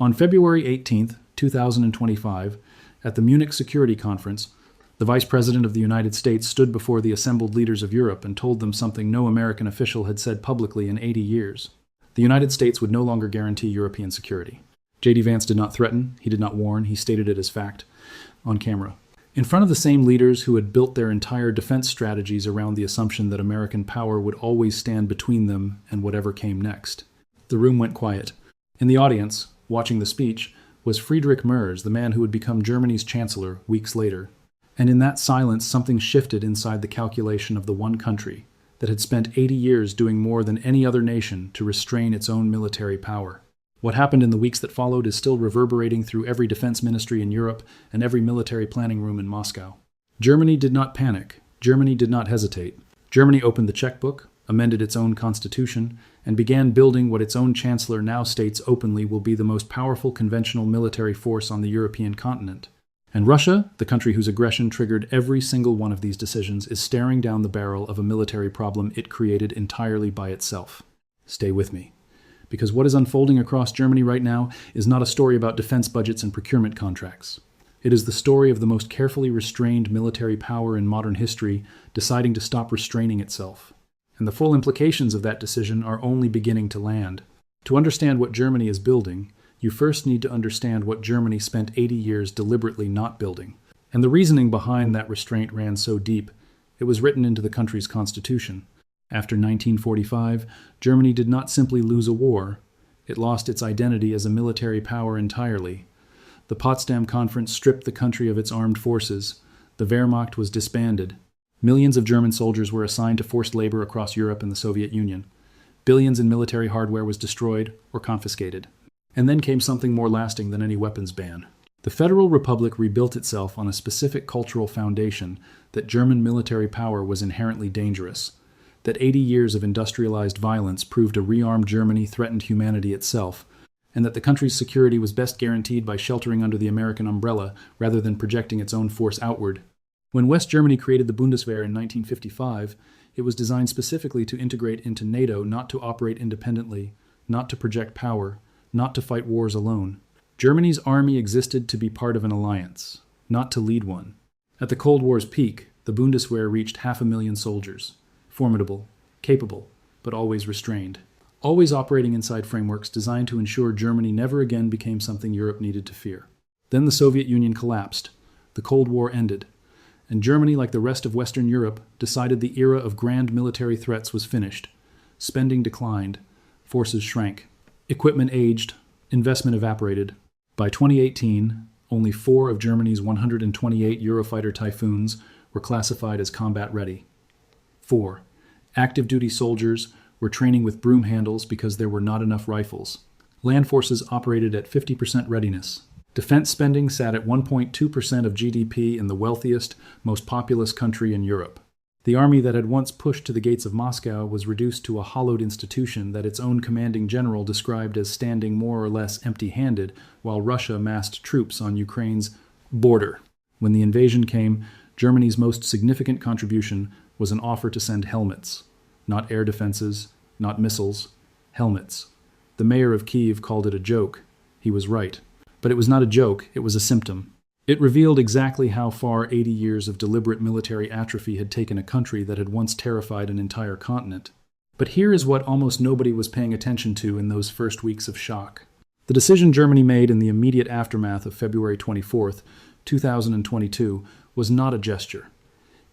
On February 18, 2025, at the Munich Security Conference, the Vice President of the United States stood before the assembled leaders of Europe and told them something no American official had said publicly in 80 years. The United States would no longer guarantee European security. J.D. Vance did not threaten, he did not warn, he stated it as fact, on camera. In front of the same leaders who had built their entire defense strategies around the assumption that American power would always stand between them and whatever came next. The room went quiet. In the audience, watching the speech, was Friedrich Merz, the man who would become Germany's chancellor weeks later. And in that silence, something shifted inside the calculation of the one country that had spent 80 years doing more than any other nation to restrain its own military power. What happened in the weeks that followed is still reverberating through every defense ministry in Europe and every military planning room in Moscow. Germany did not panic. Germany did not hesitate. Germany opened the checkbook, amended its own constitution, and began building what its own chancellor now states openly will be the most powerful conventional military force on the European continent. And Russia, the country whose aggression triggered every single one of these decisions, is staring down the barrel of a military problem it created entirely by itself. Stay with me. Because what is unfolding across Germany right now is not a story about defense budgets and procurement contracts. It is the story of the most carefully restrained military power in modern history deciding to stop restraining itself. And the full implications of that decision are only beginning to land. To understand what Germany is building, you first need to understand what Germany spent 80 years deliberately not building. And the reasoning behind that restraint ran so deep, it was written into the country's constitution. After 1945, Germany did not simply lose a war, it lost its identity as a military power entirely. The Potsdam Conference stripped the country of its armed forces. The Wehrmacht was disbanded. Millions of German soldiers were assigned to forced labor across Europe and the Soviet Union. Billions in military hardware was destroyed or confiscated. And then came something more lasting than any weapons ban. The Federal Republic rebuilt itself on a specific cultural foundation that German military power was inherently dangerous, that 80 years of industrialized violence proved a rearmed Germany threatened humanity itself, and that the country's security was best guaranteed by sheltering under the American umbrella rather than projecting its own force outward. When West Germany created the Bundeswehr in 1955, it was designed specifically to integrate into NATO, not to operate independently, not to project power, not to fight wars alone. Germany's army existed to be part of an alliance, not to lead one. At the Cold War's peak, the Bundeswehr reached 500,000 soldiers, formidable, capable, but always restrained, always operating inside frameworks designed to ensure Germany never again became something Europe needed to fear. Then the Soviet Union collapsed, the Cold War ended, and Germany, like the rest of Western Europe, decided the era of grand military threats was finished. Spending declined, forces shrank. Equipment aged, investment evaporated. By 2018, only 4 of Germany's 128 Eurofighter Typhoons were classified as combat-ready. 4. Active duty soldiers were training with broom handles because there were not enough rifles. Land forces operated at 50% readiness. Defense spending sat at 1.2% of GDP in the wealthiest, most populous country in Europe. The army that had once pushed to the gates of Moscow was reduced to a hollowed institution that its own commanding general described as standing more or less empty-handed while Russia massed troops on Ukraine's border. When the invasion came, Germany's most significant contribution was an offer to send helmets. Not air defenses, not missiles, helmets. The mayor of Kyiv called it a joke. He was right. But it was not a joke, it was a symptom. It revealed exactly how far 80 years of deliberate military atrophy had taken a country that had once terrified an entire continent. But here is what almost nobody was paying attention to in those first weeks of shock. The decision Germany made in the immediate aftermath of February 24th, 2022, was not a gesture.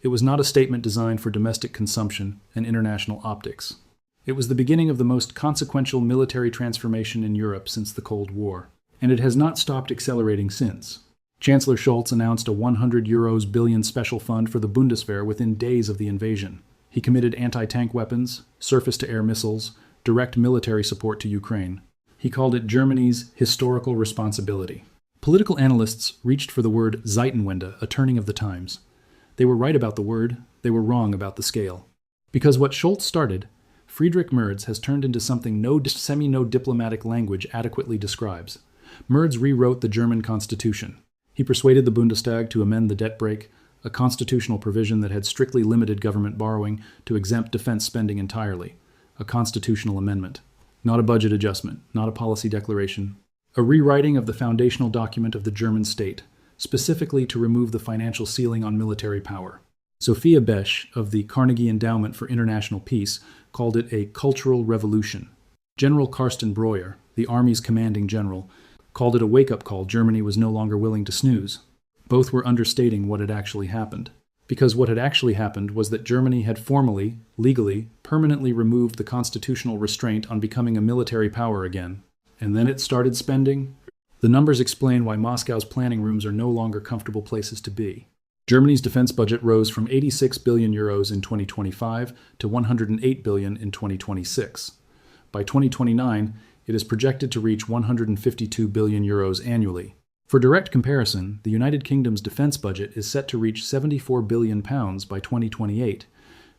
It was not a statement designed for domestic consumption and international optics. It was the beginning of the most consequential military transformation in Europe since the Cold War. And it has not stopped accelerating since. Chancellor Scholz announced a €100 billion special fund for the Bundeswehr within days of the invasion. He committed anti-tank weapons, surface-to-air missiles, direct military support to Ukraine. He called it Germany's historical responsibility. Political analysts reached for the word Zeitenwende, a turning of the times. They were right about the word, they were wrong about the scale. Because what Scholz started, Friedrich Merz has turned into something no diplomatic language adequately describes. Merz rewrote the German constitution. He persuaded the Bundestag to amend the debt brake, a constitutional provision that had strictly limited government borrowing, to exempt defense spending entirely. A constitutional amendment. Not a budget adjustment, not a policy declaration. a rewriting of the foundational document of the German state, specifically to remove the financial ceiling on military power. Sophia Besch of the Carnegie Endowment for International Peace called it a cultural revolution. General Carsten Breuer, the Army's commanding general, called it a wake-up call Germany was no longer willing to snooze. Both were understating what had actually happened. Because what had actually happened was that Germany had formally, legally, permanently removed the constitutional restraint on becoming a military power again. And then it started spending. The numbers explain why Moscow's planning rooms are no longer comfortable places to be. Germany's defense budget rose from 86 billion euros in 2025 to 108 billion in 2026. By 2029, it is projected to reach 152 billion euros annually. For direct comparison, the United Kingdom's defense budget is set to reach £74 billion by 2028.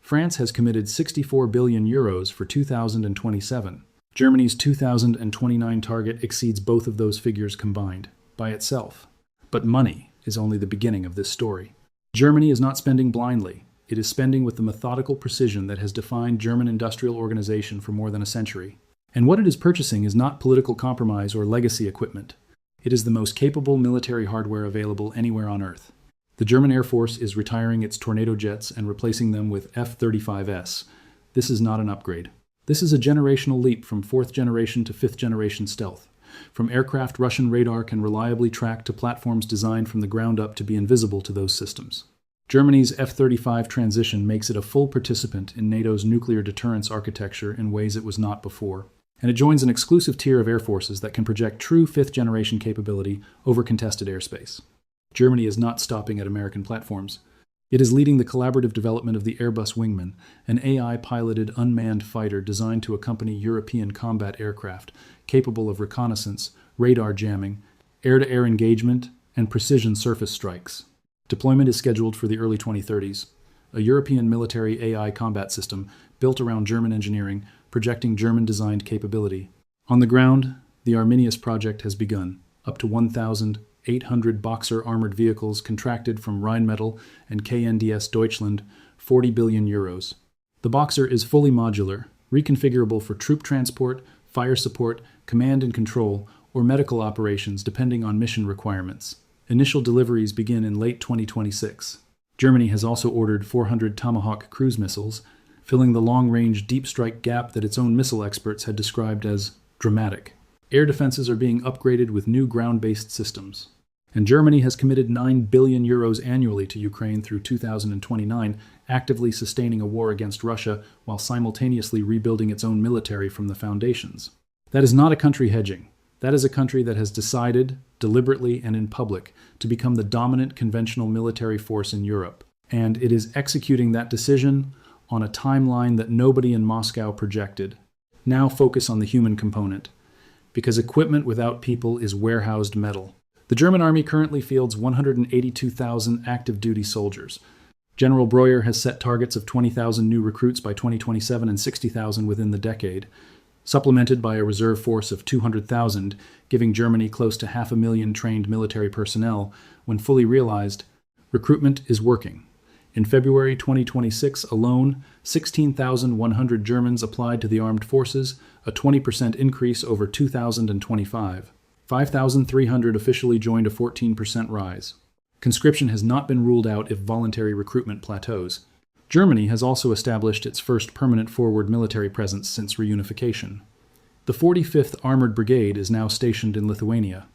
France has committed 64 billion euros for 2027. Germany's 2029 target exceeds both of those figures combined, by itself. But money is only the beginning of this story. Germany is not spending blindly. It is spending with the methodical precision that has defined German industrial organization for more than a century. And what it is purchasing is not political compromise or legacy equipment. It is the most capable military hardware available anywhere on Earth. The German Air Force is retiring its Tornado jets and replacing them with F-35S. This is not an upgrade. This is a generational leap from 4th generation to 5th generation stealth. From aircraft Russian radar can reliably track to platforms designed from the ground up to be invisible to those systems. Germany's F-35 transition makes it a full participant in NATO's nuclear deterrence architecture in ways it was not before. And it joins an exclusive tier of air forces that can project true 5th generation capability over contested airspace. Germany is not stopping at American platforms. It is leading the collaborative development of the Airbus Wingman, an AI-piloted unmanned fighter designed to accompany European combat aircraft, capable of reconnaissance, radar jamming, air-to-air engagement, and precision surface strikes. Deployment is scheduled for the early 2030s. A European military AI combat system built around German engineering, projecting German-designed capability. On the ground, the Arminius project has begun. Up to 1,800 Boxer armored vehicles contracted from Rheinmetall and KNDS Deutschland, 40 billion euros. The Boxer is fully modular, reconfigurable for troop transport, fire support, command and control, or medical operations depending on mission requirements. Initial deliveries begin in late 2026. Germany has also ordered 400 Tomahawk cruise missiles, filling the long-range deep strike gap that its own missile experts had described as dramatic. Air defenses are being upgraded with new ground-based systems. And Germany has committed 9 billion euros annually to Ukraine through 2029, actively sustaining a war against Russia while simultaneously rebuilding its own military from the foundations. That is not a country hedging. That is a country that has decided, deliberately and in public, to become the dominant conventional military force in Europe. And it is executing that decision on a timeline that nobody in Moscow projected. Now focus on the human component, because equipment without people is warehoused metal. The German army currently fields 182,000 active duty soldiers. General Breuer has set targets of 20,000 new recruits by 2027 and 60,000 within the decade, supplemented by a reserve force of 200,000, giving Germany close to 500,000 trained military personnel. When fully realized, recruitment is working. In February 2026 alone, 16,100 Germans applied to the armed forces, a 20% increase over 2025. 5,300 officially joined, a 14% rise. Conscription has not been ruled out if voluntary recruitment plateaus. Germany has also established its first permanent forward military presence since reunification. The 45th Armored Brigade is now stationed in Lithuania.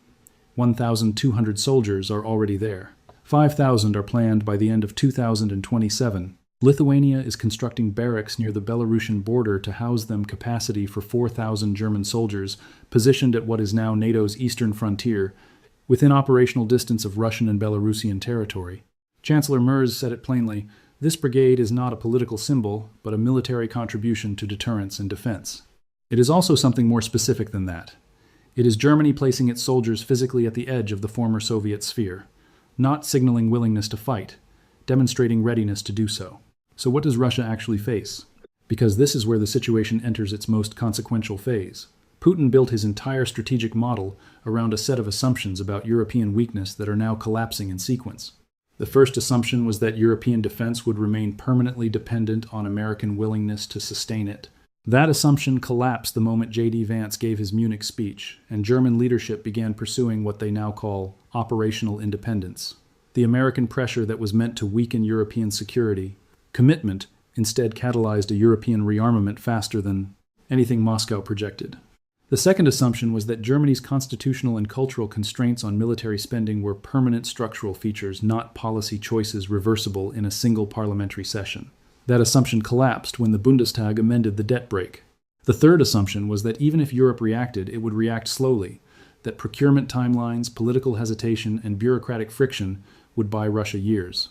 1,200 soldiers are already there. 5,000 are planned by the end of 2027. Lithuania is constructing barracks near the Belarusian border to house them, capacity for 4,000 German soldiers, positioned at what is now NATO's eastern frontier, within operational distance of Russian and Belarusian territory. Chancellor Merz said it plainly, "This brigade is not a political symbol, but a military contribution to deterrence and defense." It is also something more specific than that. It is Germany placing its soldiers physically at the edge of the former Soviet sphere, not signaling willingness to fight, demonstrating readiness to do so. So what does Russia actually face? Because this is where the situation enters its most consequential phase. Putin built his entire strategic model around a set of assumptions about European weakness that are now collapsing in sequence. The first assumption was that European defense would remain permanently dependent on American willingness to sustain it. That assumption collapsed the moment J.D. Vance gave his Munich speech, and German leadership began pursuing what they now call operational independence. The American pressure that was meant to weaken European security, commitment, instead catalyzed a European rearmament faster than anything Moscow projected. The second assumption was that Germany's constitutional and cultural constraints on military spending were permanent structural features, not policy choices reversible in a single parliamentary session. That assumption collapsed when the Bundestag amended the debt brake. The third assumption was that even if Europe reacted, it would react slowly, that procurement timelines, political hesitation, and bureaucratic friction would buy Russia years.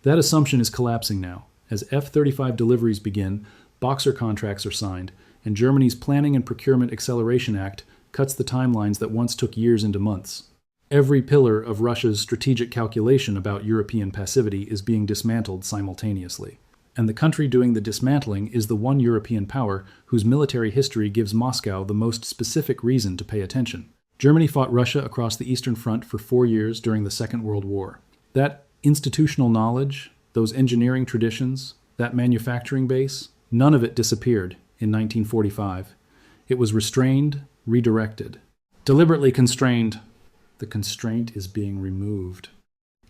That assumption is collapsing now. As F-35 deliveries begin, Boxer contracts are signed, and Germany's Planning and Procurement Acceleration Act cuts the timelines that once took years into months. Every pillar of Russia's strategic calculation about European passivity is being dismantled simultaneously. And the country doing the dismantling is the one European power whose military history gives Moscow the most specific reason to pay attention. Germany fought Russia across the Eastern Front for 4 years during the Second World War. That institutional knowledge, those engineering traditions, that manufacturing base, none of it disappeared in 1945. It was restrained, redirected, deliberately constrained. The constraint is being removed.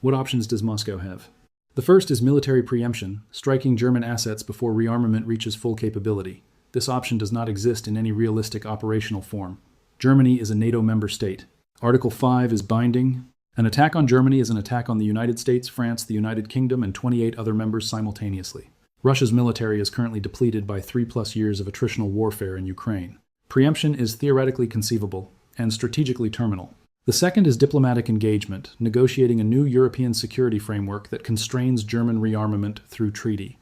What options does Moscow have? The first is military preemption, striking German assets before rearmament reaches full capability. This option does not exist in any realistic operational form. Germany is a NATO member state. Article 5 is binding. An attack on Germany is an attack on the United States, France, the United Kingdom, and 28 other members simultaneously. Russia's military is currently depleted by 3+ years of attritional warfare in Ukraine. Preemption is theoretically conceivable and strategically terminal. The second is diplomatic engagement, negotiating a new European security framework that constrains German rearmament through treaty.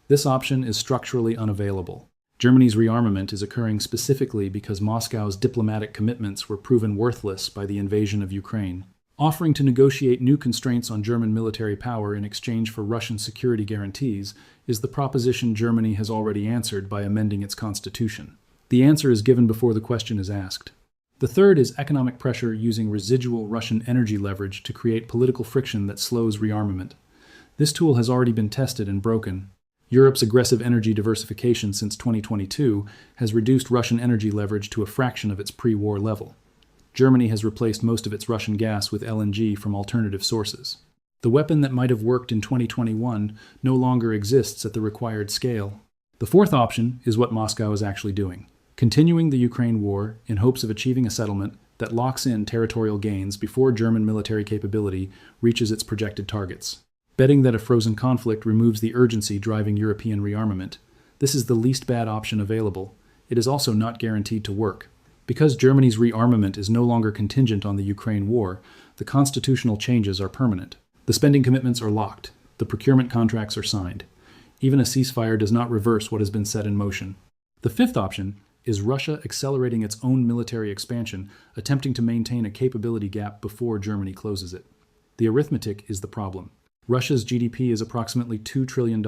This option is structurally unavailable. Germany's rearmament is occurring specifically because Moscow's diplomatic commitments were proven worthless by the invasion of Ukraine. Offering to negotiate new constraints on German military power in exchange for Russian security guarantees is the proposition Germany has already answered by amending its constitution. The answer is given before the question is asked. The third is economic pressure using residual Russian energy leverage to create political friction that slows rearmament. This tool has already been tested and broken. Europe's aggressive energy diversification since 2022 has reduced Russian energy leverage to a fraction of its pre-war level. Germany has replaced most of its Russian gas with LNG from alternative sources. The weapon that might have worked in 2021 no longer exists at the required scale. The fourth option is what Moscow is actually doing. Continuing the Ukraine war in hopes of achieving a settlement that locks in territorial gains before German military capability reaches its projected targets. Betting that a frozen conflict removes the urgency driving European rearmament. This is the least bad option available. It is also not guaranteed to work. Because Germany's rearmament is no longer contingent on the Ukraine war, the constitutional changes are permanent. The spending commitments are locked. The procurement contracts are signed. Even a ceasefire does not reverse what has been set in motion. The fifth option is Russia accelerating its own military expansion, attempting to maintain a capability gap before Germany closes it. The arithmetic is the problem. Russia's GDP is approximately $2 trillion.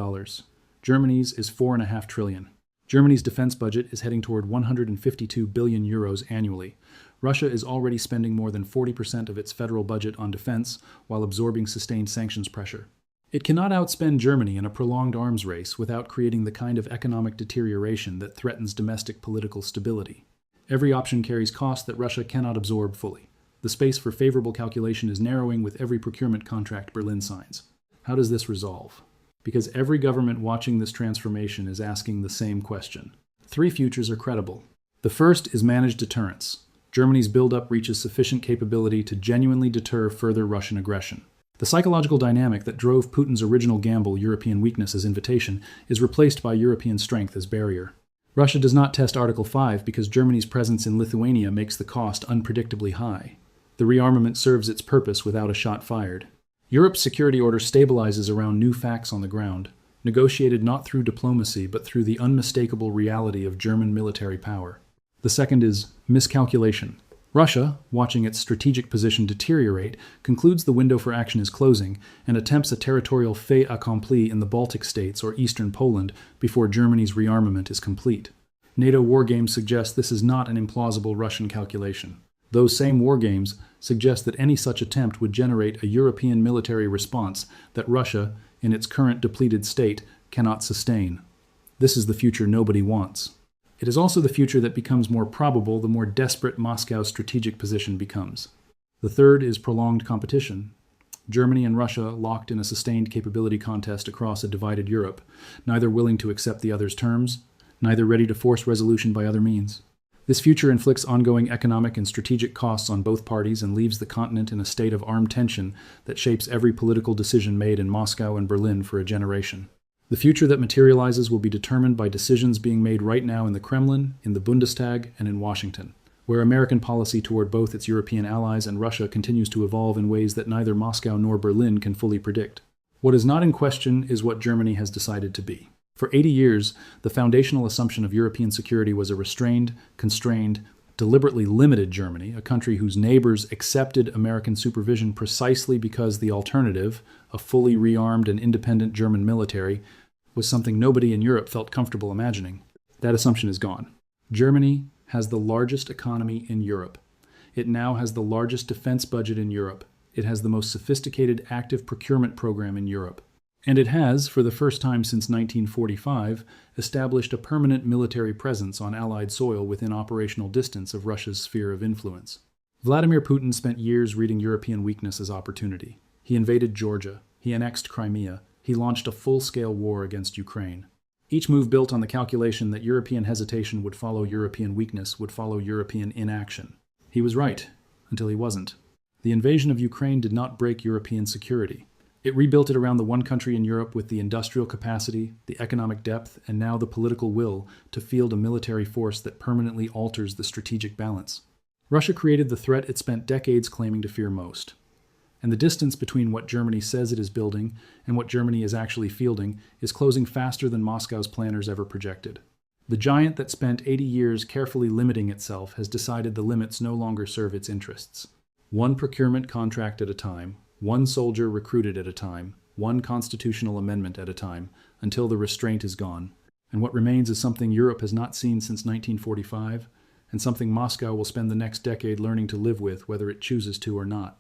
Germany's is $4.5 trillion. Germany's defense budget is heading toward 152 billion euros annually. Russia is already spending more than 40% of its federal budget on defense while absorbing sustained sanctions pressure. It cannot outspend Germany in a prolonged arms race without creating the kind of economic deterioration that threatens domestic political stability. Every option carries costs that Russia cannot absorb fully. The space for favorable calculation is narrowing with every procurement contract Berlin signs. How does this resolve? Because every government watching this transformation is asking the same question. 3 futures are credible. The first is managed deterrence. Germany's buildup reaches sufficient capability to genuinely deter further Russian aggression. The psychological dynamic that drove Putin's original gamble, European weakness as invitation, is replaced by European strength as barrier. Russia does not test Article 5 because Germany's presence in Lithuania makes the cost unpredictably high. The rearmament serves its purpose without a shot fired. Europe's security order stabilizes around new facts on the ground, negotiated not through diplomacy but through the unmistakable reality of German military power. The second is miscalculation. Russia, watching its strategic position deteriorate, concludes the window for action is closing and attempts a territorial fait accompli in the Baltic states or eastern Poland before Germany's rearmament is complete. NATO wargames suggest this is not an implausible Russian calculation. Those same wargames suggest that any such attempt would generate a European military response that Russia, in its current depleted state, cannot sustain. This is the future nobody wants. It is also the future that becomes more probable the more desperate Moscow's strategic position becomes. The third is prolonged competition. Germany and Russia locked in a sustained capability contest across a divided Europe, neither willing to accept the other's terms, neither ready to force resolution by other means. This future inflicts ongoing economic and strategic costs on both parties and leaves the continent in a state of armed tension that shapes every political decision made in Moscow and Berlin for a generation. The future that materializes will be determined by decisions being made right now in the Kremlin, in the Bundestag, and in Washington, where American policy toward both its European allies and Russia continues to evolve in ways that neither Moscow nor Berlin can fully predict. What is not in question is what Germany has decided to be. For 80 years, the foundational assumption of European security was a restrained, constrained, deliberately limited Germany, a country whose neighbors accepted American supervision precisely because the alternative, a fully rearmed and independent German military, was something nobody in Europe felt comfortable imagining. That assumption is gone. Germany has the largest economy in Europe. It now has the largest defense budget in Europe. It has the most sophisticated active procurement program in Europe. And it has, for the first time since 1945, established a permanent military presence on Allied soil within operational distance of Russia's sphere of influence. Vladimir Putin spent years reading European weakness as opportunity. He invaded Georgia. He annexed Crimea. He launched a full-scale war against Ukraine. Each move built on the calculation that European hesitation would follow European weakness, would follow European inaction. He was right, until he wasn't. The invasion of Ukraine did not break European security. It rebuilt it around the one country in Europe with the industrial capacity, the economic depth, and now the political will to field a military force that permanently alters the strategic balance. Russia created the threat it spent decades claiming to fear most. And the distance between what Germany says it is building and what Germany is actually fielding is closing faster than Moscow's planners ever projected. The giant that spent 80 years carefully limiting itself has decided the limits no longer serve its interests. One procurement contract at a time, one soldier recruited at a time, one constitutional amendment at a time, until the restraint is gone. And what remains is something Europe has not seen since 1945, and something Moscow will spend the next decade learning to live with, whether it chooses to or not.